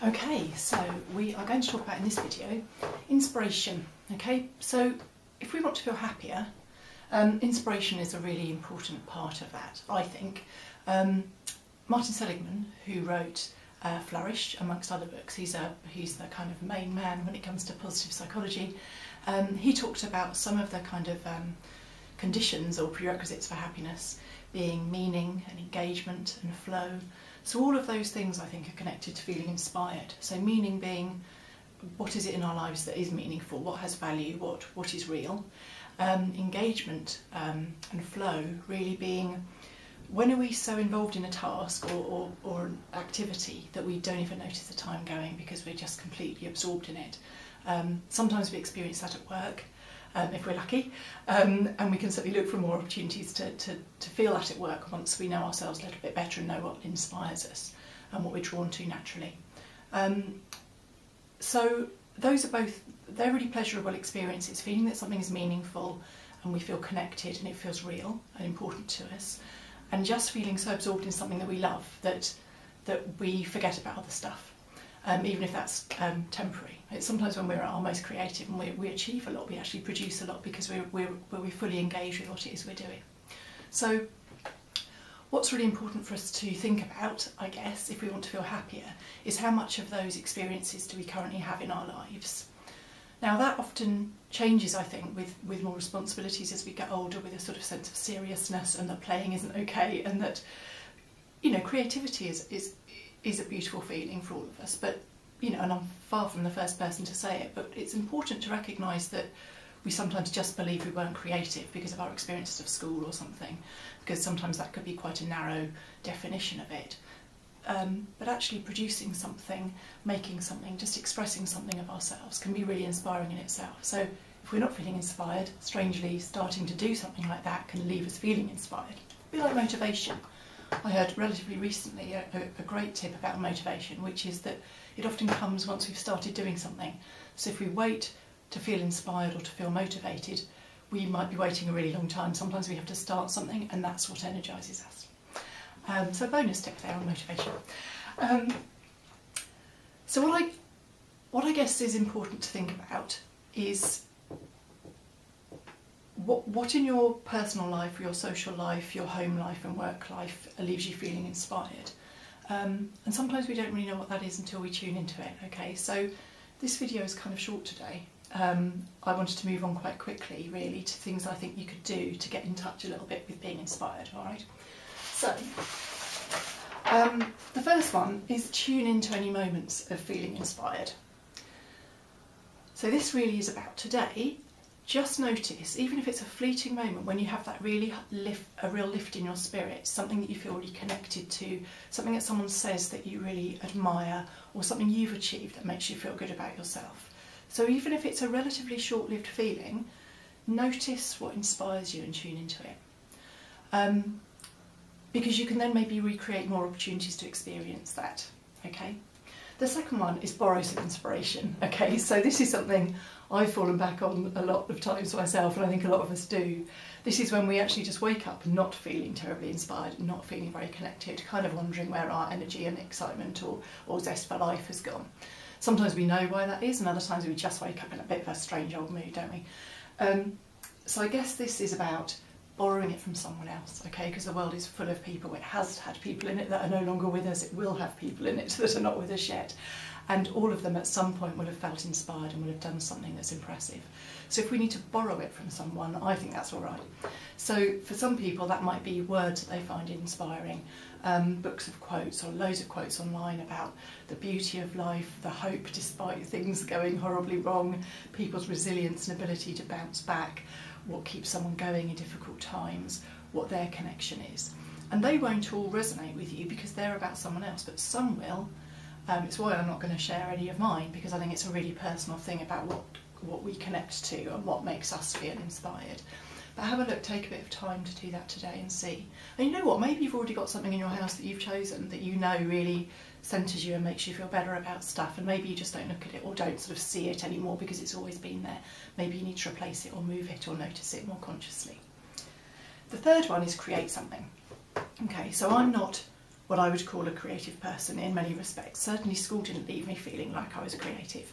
Okay, so we are going to talk about in this video inspiration. Okay, so if we want to feel happier, inspiration is a really important part of that, I think. Martin Seligman, who wrote Flourish, amongst other books, he's the kind of main man when it comes to positive psychology. He talked about some of the kind of conditions or prerequisites for happiness being meaning and engagement and flow. So all of those things I think are connected to feeling inspired. So meaning being what is it in our lives that is meaningful, what has value, what is real. Engagement and flow really being when are we so involved in a task or an activity that we don't even notice the time going because we're just completely absorbed in it. Sometimes we experience that at work, if we're lucky, and we can certainly look for more opportunities to feel that at work once we know ourselves a little bit better and know what inspires us and what we're drawn to naturally. So those are both, they're really pleasurable experiences, feeling that something is meaningful and we feel connected and it feels real and important to us, and just feeling so absorbed in something that we love that we forget about other stuff, even if that's temporary. It's sometimes when we're at our most creative and we achieve a lot, we actually produce a lot because we're fully engaged with what it is we're doing. So what's really important for us to think about, I guess, if we want to feel happier, is how much of those experiences do we currently have in our lives. Now that often changes, I think, with more responsibilities as we get older, with a sort of sense of seriousness and that playing isn't okay, and that, you know, creativity is a beautiful feeling for all of us. But, you know, and I'm far from the first person to say it, but it's important to recognise that we sometimes just believe we weren't creative because of our experiences of school or something, because sometimes that could be quite a narrow definition of it. But actually producing something, making something, just expressing something of ourselves can be really inspiring in itself. So if we're not feeling inspired, strangely starting to do something like that can leave us feeling inspired. A bit like motivation. I heard relatively recently a great tip about motivation, which is that it often comes once we've started doing something. So if we wait to feel inspired or to feel motivated, we might be waiting a really long time. Sometimes we have to start something, and that's what energises us. So a bonus tip there on motivation. So what I guess is important to think about is what in your personal life, your social life, your home life and work life leaves you feeling inspired. And sometimes we don't really know what that is until we tune into it. Okay, so this video is kind of short today. I wanted to move on quite quickly, really, to things I think you could do to get in touch a little bit with being inspired, all right? So, the first one is tune into any moments of feeling inspired. So this really is about today. Just notice, even if it's a fleeting moment, when you have that really a real lift in your spirit, something that you feel really connected to, something that someone says that you really admire, or something you've achieved that makes you feel good about yourself. So even if it's a relatively short-lived feeling, notice what inspires you and tune into it. Because you can then maybe recreate more opportunities to experience that, okay? The second one is borrow some inspiration, okay? So this is something I've fallen back on a lot of times myself, and I think a lot of us do. This is when we actually just wake up not feeling terribly inspired, not feeling very connected, kind of wondering where our energy and excitement or zest for life has gone. Sometimes we know why that is, and other times we just wake up in a bit of a strange old mood, don't we? So I guess this is about borrowing it from someone else, okay, because the world is full of people. It has had people in it that are no longer with us. It will have people in it that are not with us yet. And all of them at some point will have felt inspired and will have done something that's impressive. So if we need to borrow it from someone, I think that's all right. So for some people that might be words that they find inspiring, books of quotes or loads of quotes online about the beauty of life, the hope despite things going horribly wrong, people's resilience and ability to bounce back, what keeps someone going in difficult times, what their connection is. And they won't all resonate with you because they're about someone else, but some will. It's why I'm not going to share any of mine, because I think it's a really personal thing about what we connect to and what makes us feel inspired. But have a look, take a bit of time to do that today and see. And you know what, maybe you've already got something in your house that you've chosen that you know really centres you and makes you feel better about stuff, and maybe you just don't look at it or don't sort of see it anymore because it's always been there. Maybe you need to replace it or move it or notice it more consciously. The third one is create something. Okay, so I'm not what I would call a creative person in many respects. Certainly school didn't leave me feeling like I was creative.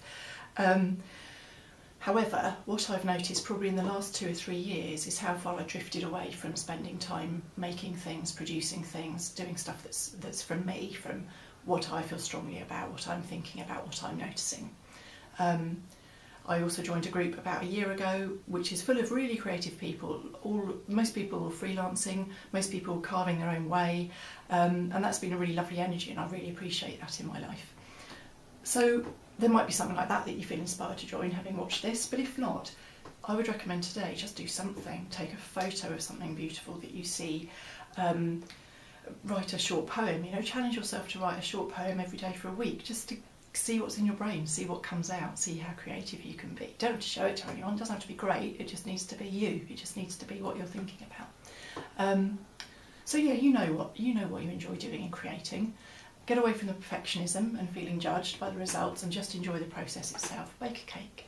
However, what I've noticed probably in the last 2 or 3 years is how far I drifted away from spending time making things, producing things, doing stuff that's from me, from what I feel strongly about, what I'm thinking about, what I'm noticing. I also joined a group about a year ago which is full of really creative people. Most people are freelancing, most people carving their own way, and that's been a really lovely energy, and I really appreciate that in my life. So there might be something like that you feel inspired to join, having watched this, but if not, I would recommend today just do something. Take a photo of something beautiful that you see, write a short poem, challenge yourself to write a short poem every day for a week, just to see what's in your brain, see what comes out, see how creative you can be. Don't have to show it to anyone, it doesn't have to be great, it just needs to be you, it just needs to be what you're thinking about. So yeah, you know what you enjoy doing and creating. Get away from the perfectionism and feeling judged by the results, and just enjoy the process itself. Bake a cake,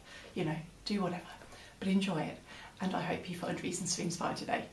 do whatever, but enjoy it. And I hope you find reasons to be inspired today.